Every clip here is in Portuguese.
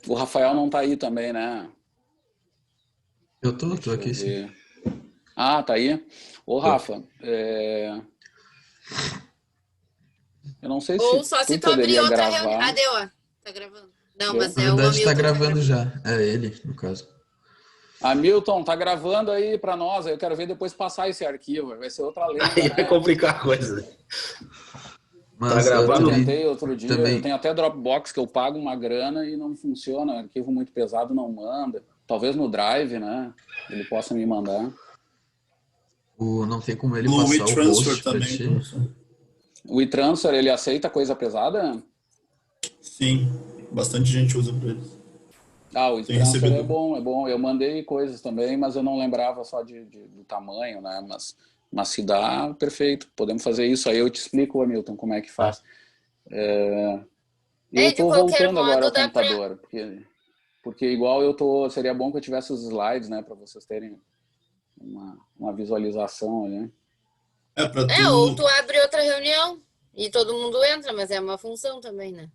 O Rafael não tá aí também, né? Eu tô Deixa eu aqui sim. ver. Ah, tá aí. Ô, Tô. Rafa, eu não sei se Ou só se tu tu abrir poderia outra reunião. Ah, gravar. deu, ó. Tá gravando. Não, Deu? mas Na é o verdade tá Hamilton que tá gravando gravando. já. É ele, no caso. Hamilton, tá gravando aí pra nós. Eu quero ver depois passar esse arquivo. Vai ser outra lenda, Aí vai né? complicar a coisa, né? Tá Mas eu Eu gravando? tentei também, outro dia. Eu também tenho até Dropbox que eu pago uma grana e não funciona. Arquivo muito pesado não manda. Talvez no Drive, né? Ele possa me mandar. não tem como ele No passar o WeTransfer host pra também, ti. professor. O e-transfer, ele aceita coisa pesada? Sim, bastante gente usa para eles. Ah, o Tem transfer é recebido. bom, é bom. Eu mandei coisas também, mas eu não lembrava só do tamanho, né? Mas se dá, perfeito. Podemos fazer isso. Aí eu te explico, Hamilton, como é que Tá. faz. Eu É, de estou qualquer voltando agora modo, ao dá pra. computador, porque igual eu tô, seria bom que eu tivesse os slides, né, para vocês terem uma visualização ali. É para É, ou tu tu. abre outra reunião e todo mundo entra, mas é uma função também, né?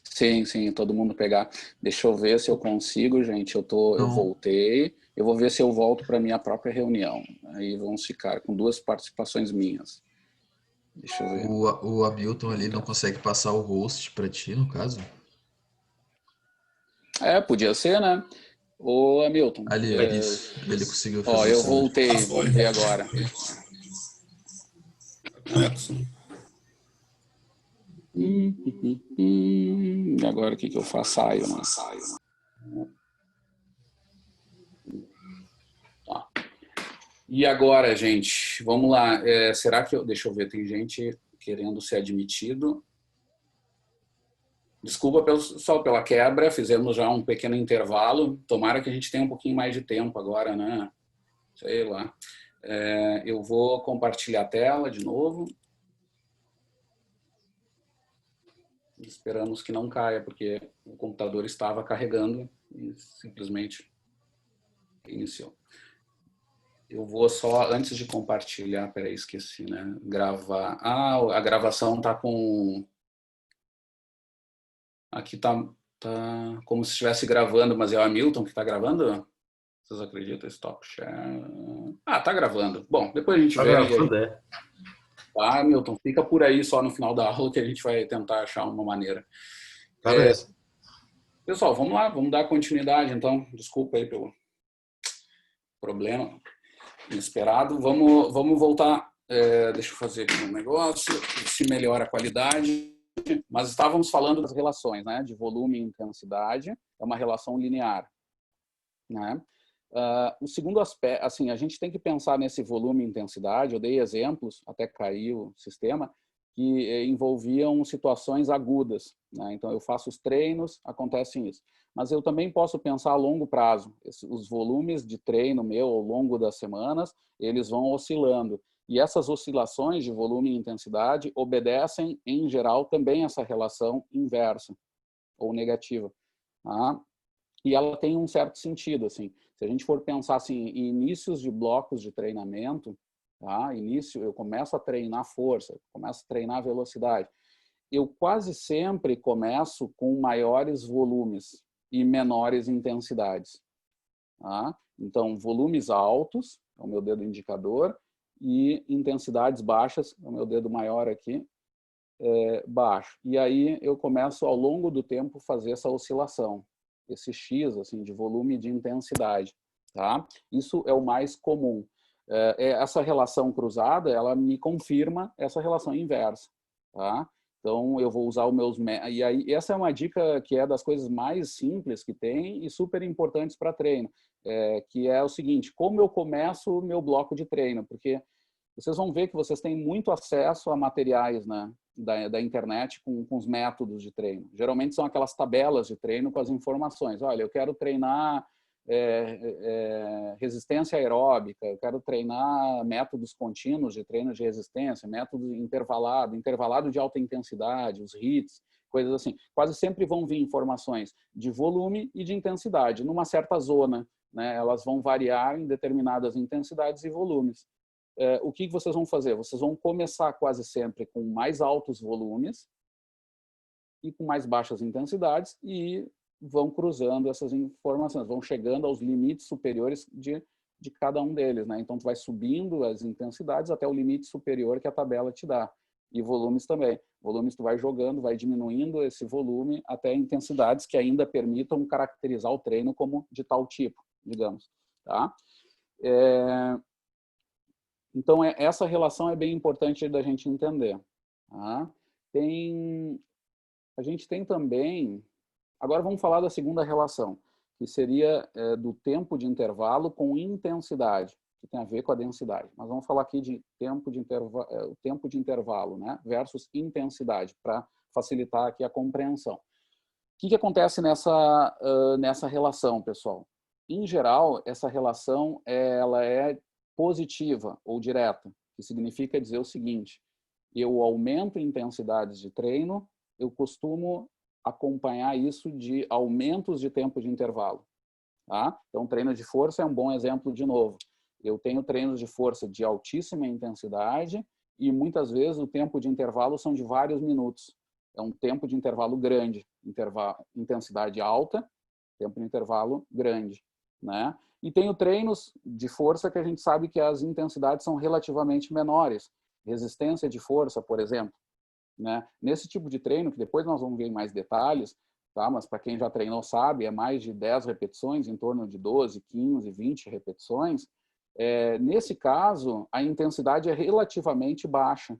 Sim, sim, todo mundo pegar. Deixa eu ver se eu consigo, gente. Eu Não, voltei. Eu vou ver se eu volto para minha própria reunião. Aí vamos ficar com duas participações minhas. Deixa eu ver. o Hamilton ali não Então, consegue passar o host pra ti, no caso. podia ser, né? Ô, Hamilton, Ali, isso. Ele conseguiu ó, fazer eu isso agora. Ah, voltei, foi. voltei agora. Epson. Agora o que eu faço? Saio, né? Tá. E agora, gente, vamos lá. Será que deixa eu ver, tem gente querendo ser admitido. Desculpa só pela quebra, fizemos já um pequeno intervalo. Tomara que a gente tenha um pouquinho mais de tempo agora, né? Sei lá. Eu vou compartilhar a tela de novo. Esperamos que não caia, porque o computador estava carregando e simplesmente iniciou. Eu vou só, antes de compartilhar, peraí, esqueci, né? Gravar. Ah, a gravação tá com... Aqui tá como se estivesse gravando, mas é o Hamilton que está gravando? Vocês acreditam? Stop share. Ah, tá gravando. Bom, depois a gente Tá vê e a gente... gravando, é. Tá, Hamilton, fica por aí só no final da aula que a gente vai tentar achar uma maneira. Tá nessa. Pessoal, vamos lá, vamos dar continuidade, então. Desculpa aí pelo problema inesperado. Vamos voltar. Deixa eu fazer aqui um negócio, se melhora a qualidade. Mas estávamos falando das relações, né? De volume e intensidade. É uma relação linear, né? O segundo aspecto, assim, a gente tem que pensar nesse volume e intensidade. Eu dei exemplos, até caiu o sistema, que envolviam situações agudas, né? Então, eu faço os treinos, acontece isso. Mas eu também posso pensar a longo prazo. Os volumes de treino meu ao longo das semanas, eles vão oscilando. E essas oscilações de volume e intensidade obedecem, em geral, também essa relação inversa ou negativa. Tá? E ela tem um certo sentido, assim. Se a gente for pensar assim, em inícios de blocos de treinamento, tá? Eu começo a treinar força, começo a treinar velocidade. Eu quase sempre começo com maiores volumes e menores intensidades. Tá? Então, volumes altos, é o meu dedo indicador, e intensidades baixas, é o meu dedo maior aqui, baixo. E aí eu começo, ao longo do tempo, fazer essa oscilação, esse X assim, de volume e de intensidade. Tá? Isso é o mais comum. Essa relação cruzada, ela me confirma essa relação inversa. Tá? Então, eu vou usar os meus... E aí, essa é uma dica que é das coisas mais simples que tem e super importantes para treino, que é o seguinte: como eu começo o meu bloco de treino? Porque vocês vão ver que vocês têm muito acesso a materiais, né, da internet com os métodos de treino. Geralmente são aquelas tabelas de treino com as informações. Olha, eu quero treinar resistência aeróbica, eu quero treinar métodos contínuos de treino de resistência, método intervalado de alta intensidade, os HIITs, coisas assim. Quase sempre vão vir informações de volume e de intensidade, numa certa zona, né? Elas vão variar em determinadas intensidades e volumes. O que vocês vão fazer? Vocês vão começar quase sempre com mais altos volumes e com mais baixas intensidades e vão cruzando essas informações, vão chegando aos limites superiores de cada um deles, né? Então, tu vai subindo as intensidades até o limite superior que a tabela te dá. E volumes também. Volumes tu vai jogando, vai diminuindo esse volume até intensidades que ainda permitam caracterizar o treino como de tal tipo, digamos. Tá? Então, essa relação é bem importante da gente entender. Tá? A gente tem também... Agora vamos falar da segunda relação, que seria do tempo de intervalo com intensidade, que tem a ver com a densidade. Mas vamos falar aqui de tempo de intervalo, né, versus intensidade, para facilitar aqui a compreensão. O que acontece nessa relação, pessoal? Em geral, essa relação ela é positiva ou direta, que significa dizer o seguinte: eu aumento intensidades de treino, eu costumo acompanhar isso de aumentos de tempo de intervalo. Tá? Então, treino de força é um bom exemplo de novo. Eu tenho treinos de força de altíssima intensidade e muitas vezes o tempo de intervalo são de vários minutos. É um tempo de intervalo grande, intensidade alta, tempo de intervalo grande, né? E tenho treinos de força que a gente sabe que as intensidades são relativamente menores. Resistência de força, por exemplo. Né? Nesse tipo de treino, que depois nós vamos ver em mais detalhes, tá? Mas para quem já treinou sabe, é mais de 10 repetições, em torno de 12, 15, 20 repetições. Nesse caso, a intensidade é relativamente baixa.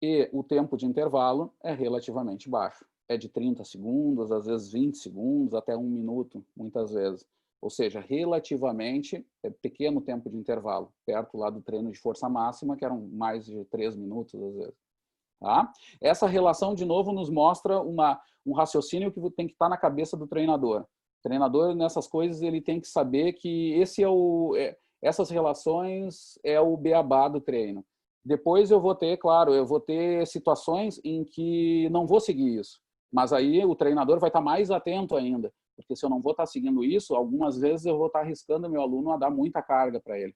E o tempo de intervalo é relativamente baixo. É de 30 segundos, às vezes 20 segundos, até 1 minuto, muitas vezes. Ou seja, relativamente pequeno tempo de intervalo, perto lá do treino de força máxima, que eram mais de 3 minutos, às vezes. Tá? Essa relação, de novo, nos mostra um raciocínio que tem que estar na cabeça do treinador. O treinador, nessas coisas, ele tem que saber que essas relações é o beabá do treino. Depois eu vou ter situações em que não vou seguir isso. Mas aí o treinador vai estar mais atento ainda. Porque se eu não vou estar seguindo isso, algumas vezes eu vou estar arriscando meu aluno a dar muita carga para ele.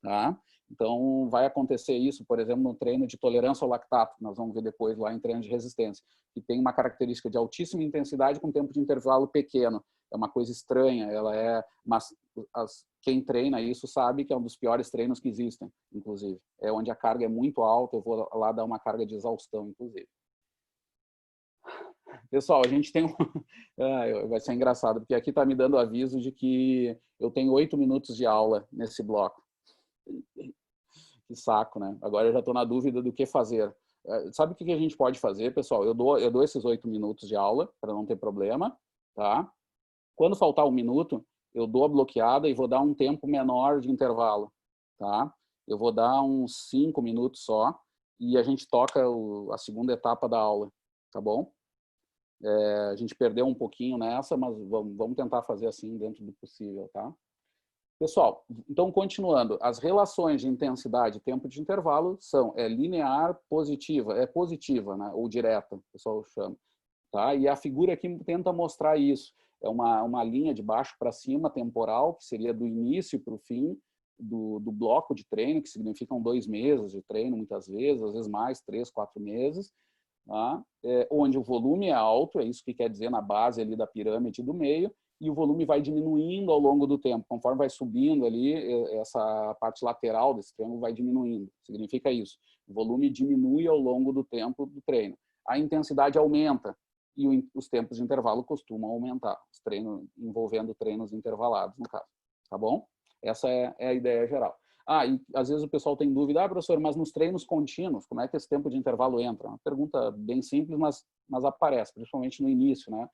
Tá? Então, vai acontecer isso, por exemplo, no treino de tolerância ao lactato, nós vamos ver depois lá em treino de resistência, que tem uma característica de altíssima intensidade com tempo de intervalo pequeno. É uma coisa estranha, mas quem treina isso sabe que é um dos piores treinos que existem, inclusive. É onde a carga é muito alta, eu vou lá dar uma carga de exaustão, inclusive. Pessoal, a gente tem vai ser engraçado, porque aqui está me dando aviso de que eu tenho 8 minutos de aula nesse bloco. Que saco, né? Agora eu já estou na dúvida do que fazer. Sabe o que a gente pode fazer, pessoal? Eu dou esses 8 minutos de aula, para não ter problema, tá? Quando faltar 1 minuto, eu dou a bloqueada e vou dar um tempo menor de intervalo, tá? Eu vou dar uns 5 minutos só e a gente toca a segunda etapa da aula, tá bom? A gente perdeu um pouquinho nessa, mas vamos tentar fazer assim dentro do possível, tá? Pessoal, então continuando, as relações de intensidade e tempo de intervalo são linear, positiva, né, ou direta, o pessoal chama, tá? E a figura aqui tenta mostrar isso. É uma linha de baixo para cima, temporal, que seria do início para o fim do bloco de treino, que significam 2 meses de treino, muitas vezes, às vezes mais, 3, 4 meses, tá? Onde o volume é alto, é isso que quer dizer na base ali da pirâmide do meio, e o volume vai diminuindo ao longo do tempo. Conforme vai subindo ali, essa parte lateral desse triângulo vai diminuindo. Significa isso. O volume diminui ao longo do tempo do treino. A intensidade aumenta e os tempos de intervalo costumam aumentar. Os treinos envolvendo treinos intervalados, no caso. Tá bom? Essa é a ideia geral. E às vezes o pessoal tem dúvida, professor, mas nos treinos contínuos, como é que esse tempo de intervalo entra? Uma pergunta bem simples, mas aparece, principalmente no início, né?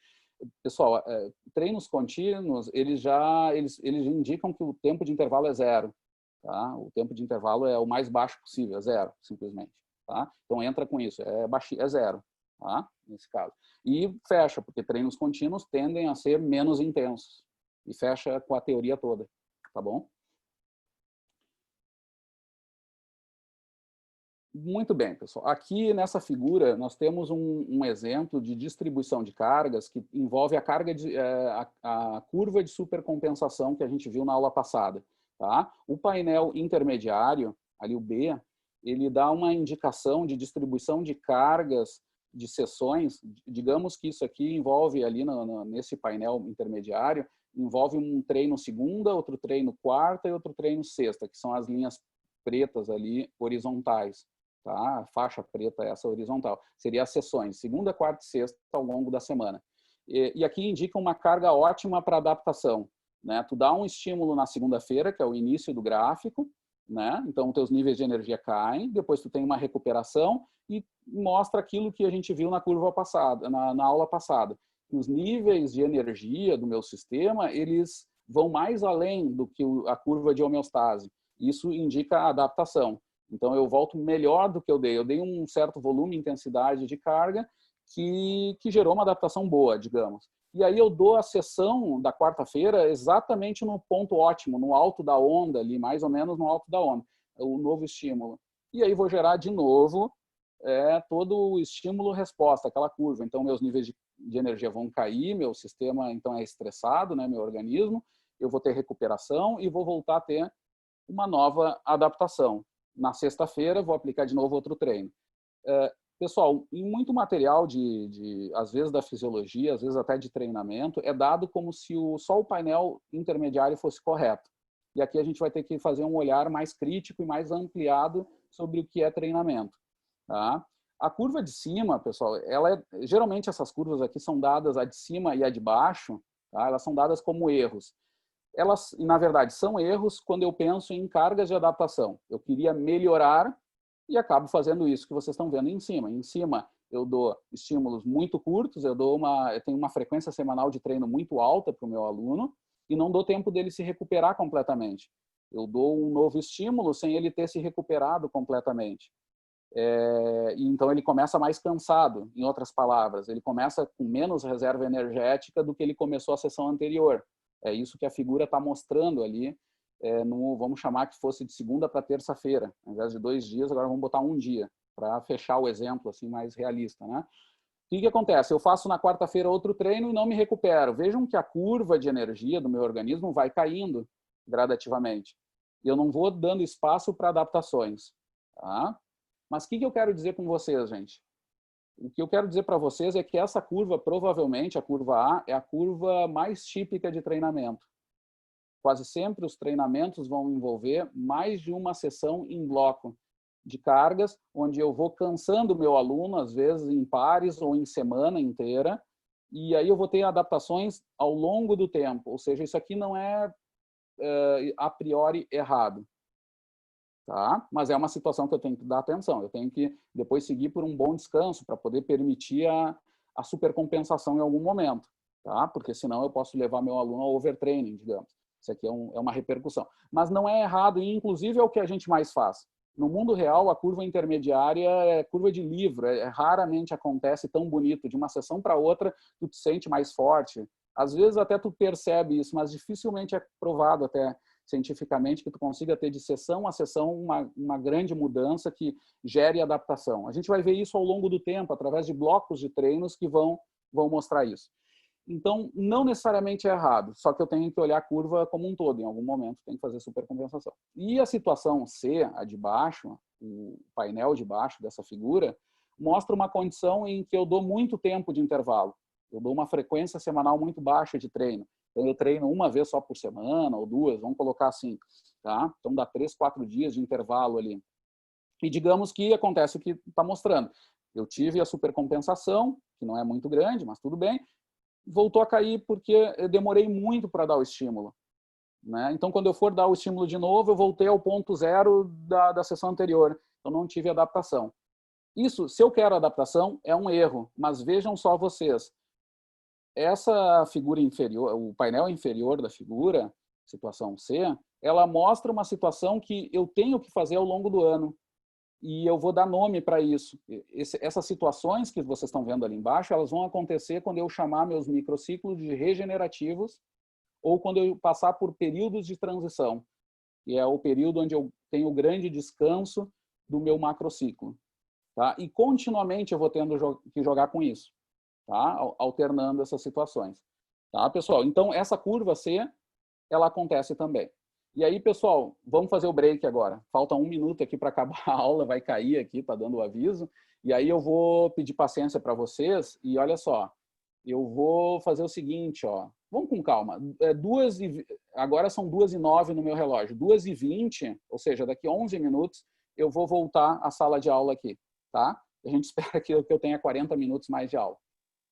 Pessoal, treinos contínuos, eles indicam que o tempo de intervalo é 0. Tá? O tempo de intervalo é o mais baixo possível, é 0, simplesmente. Tá? Então, entra com isso, é 0, tá? Nesse caso. E fecha, porque treinos contínuos tendem a ser menos intensos. E fecha com a teoria toda, tá bom? Muito bem, pessoal. Aqui nessa figura nós temos um exemplo de distribuição de cargas que envolve a curva de supercompensação que a gente viu na aula passada. Tá? O painel intermediário, ali o B, ele dá uma indicação de distribuição de cargas de sessões, digamos que isso aqui envolve ali nesse painel intermediário, envolve um treino segunda, outro treino quarta e outro treino sexta, que são as linhas pretas ali horizontais, tá? A faixa preta essa horizontal. Seria as sessões, segunda, quarta e sexta ao longo da semana. E aqui indica uma carga ótima para adaptação, né? Tu dá um estímulo na segunda-feira, que é o início do gráfico, né? Então, teus níveis de energia caem, depois tu tem uma recuperação e mostra aquilo que a gente viu na curva passada, na aula passada. Os níveis de energia do meu sistema, eles vão mais além do que a curva de homeostase. Isso indica a adaptação. Então, eu volto melhor do que eu dei. Eu dei um certo volume e intensidade de carga que gerou uma adaptação boa, digamos. E aí eu dou a sessão da quarta-feira exatamente no ponto ótimo, no alto da onda ali, mais ou menos no alto da onda, o novo estímulo. E aí vou gerar de novo todo o estímulo-resposta, aquela curva. Então, meus níveis de energia vão cair, meu sistema, então, é estressado, né, meu organismo, eu vou ter recuperação e vou voltar a ter uma nova adaptação. Na sexta-feira, vou aplicar de novo outro treino. Pessoal, em muito material às vezes da fisiologia, às vezes até de treinamento, é dado como se só o painel intermediário fosse correto. E aqui a gente vai ter que fazer um olhar mais crítico e mais ampliado sobre o que é treinamento. Tá? A curva de cima, pessoal, geralmente essas curvas aqui são dadas, a de cima e a de baixo, tá? Elas são dadas como erros. Elas, na verdade, são erros quando eu penso em cargas de adaptação. Eu queria melhorar e acabo fazendo isso que vocês estão vendo em cima. Em cima, eu dou estímulos muito curtos, eu tenho uma frequência semanal de treino muito alta para o meu aluno e não dou tempo dele se recuperar completamente. Eu dou um novo estímulo sem ele ter se recuperado completamente. Então, ele começa mais cansado, em outras palavras. Ele começa com menos reserva energética do que ele começou a sessão anterior. É isso que a figura está mostrando ali. Vamos chamar que fosse de segunda para terça-feira. Ao invés de 2 dias, agora vamos botar 1 dia, para fechar o exemplo assim, mais realista, né? O que acontece? Eu faço na quarta-feira outro treino e não me recupero. Vejam que a curva de energia do meu organismo vai caindo gradativamente. E eu não vou dando espaço para adaptações. Tá? Mas o que eu quero dizer com vocês, gente? O que eu quero dizer para vocês é que essa curva, provavelmente, a curva A, é a curva mais típica de treinamento. Quase sempre os treinamentos vão envolver mais de uma sessão em bloco de cargas, onde eu vou cansando o meu aluno, às vezes em pares ou em semana inteira, e aí eu vou ter adaptações ao longo do tempo. Ou seja, isso aqui não é a priori errado. Tá? Mas é uma situação que eu tenho que dar atenção. Eu tenho que depois seguir por um bom descanso para poder permitir a supercompensação em algum momento. Tá? Porque senão eu posso levar meu aluno ao overtraining, digamos. Isso aqui é uma repercussão. Mas não é errado, e inclusive é o que a gente mais faz. No mundo real, a curva intermediária é curva de livro. Raramente acontece tão bonito. De uma sessão para outra, tu te sente mais forte. Às vezes até tu percebe isso, mas dificilmente é provado até cientificamente que tu consiga ter de sessão a sessão uma grande mudança que gere adaptação. A gente vai ver isso ao longo do tempo, através de blocos de treinos que vão mostrar isso. Então, não necessariamente é errado, só que eu tenho que olhar a curva como um todo, em algum momento tem que fazer supercompensação. E a situação C, a de baixo, o painel de baixo dessa figura, mostra uma condição em que eu dou muito tempo de intervalo. Eu dou uma frequência semanal muito baixa de treino. Então, eu treino uma vez só por semana, ou 2, vamos colocar assim. Tá? Então, dá 3, 4 dias de intervalo ali. E digamos que acontece o que está mostrando. Eu tive a supercompensação, que não é muito grande, mas tudo bem, voltou a cair porque eu demorei muito para dar o estímulo. Né? Então, quando eu for dar o estímulo de novo, eu voltei ao ponto zero da sessão anterior. Eu não tive adaptação. Isso, se eu quero adaptação, é um erro. Mas vejam só vocês. Essa figura inferior, o painel inferior da figura, situação C, ela mostra uma situação que eu tenho que fazer ao longo do ano. E eu vou dar nome para isso. Essas situações que vocês estão vendo ali embaixo, elas vão acontecer quando eu chamar meus microciclos de regenerativos ou quando eu passar por períodos de transição, que é o período onde eu tenho o grande descanso do meu macrociclo. Tá? E continuamente eu vou tendo que jogar com isso, tá? Alternando essas situações. Tá, pessoal? Então, essa curva C, ela acontece também. E aí, pessoal, vamos fazer o break agora. Falta 1 minuto aqui para acabar a aula, vai cair aqui, tá dando o aviso. E aí eu vou pedir paciência para vocês e olha só, eu vou fazer o seguinte, ó. Vamos com calma. Agora são 2h09 no meu relógio. 2h20, ou seja, daqui a 11 minutos, eu vou voltar à sala de aula aqui, tá? A gente espera que eu tenha 40 minutos mais de aula.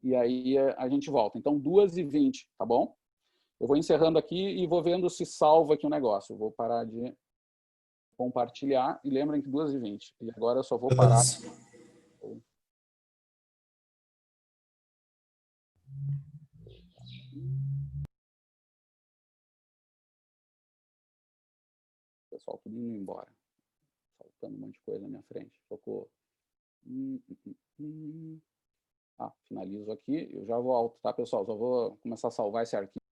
E aí a gente volta. Então, 2h20, tá bom? Eu vou encerrando aqui e vou vendo se salva aqui o negócio. Eu vou parar de compartilhar. E lembrem que 2h20. E agora eu só vou parar. Pessoal, tudo indo embora. Faltando um monte de coisa na minha frente. Socorro. Finalizo aqui. Eu já volto, tá, pessoal? Só vou começar a salvar esse arquivo.